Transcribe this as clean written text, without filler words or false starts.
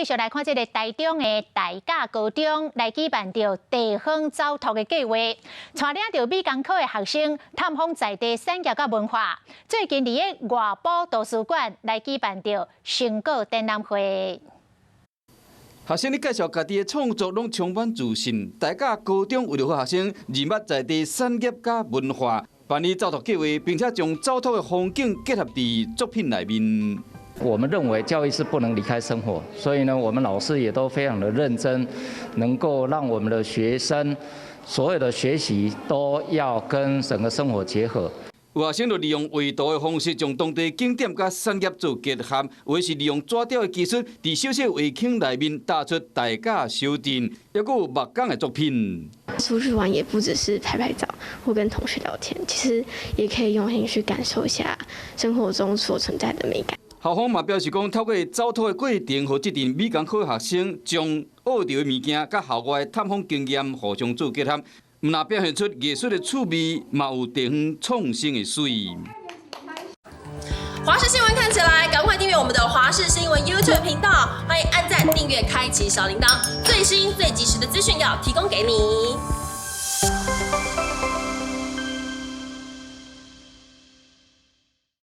继续来看这个台中的大甲高中来举办着地方走读的计划，带领着美工科的学生探访在地产业甲文化。最近伫个外埔图书馆来举办着成果展览会。学生咧介绍家己的创作，拢充满自信。大甲高中为了学生认捌在地产业甲文化，办理走读计划，并且将走读的风景结合伫作品内面。 我们认为教育是不能离开生活，所以呢，我们老师也都非常的认真，能够让我们的学生所有的学习都要跟整个生活结合。有学生就利用画图的方式，将当地景点甲产业做结合，或是利用纸雕的技术，伫小小画框内面打出大甲小镇，还有木工的作品。出去玩也不只是拍拍照或跟同学聊天，其实也可以用心去感受一下生活中所存在的美感。 校方嘛表示讲，透过走读的过程，和这群美工科学生将学到的物件甲校外探访经验互相做结合，唔但表现出艺术的趣味，嘛有地方创新的水。华视新闻看起来，赶快订阅我们的华视新闻 YouTube 频道，欢迎按赞、订阅、开启小铃铛，最新最及时的资讯要提供给你。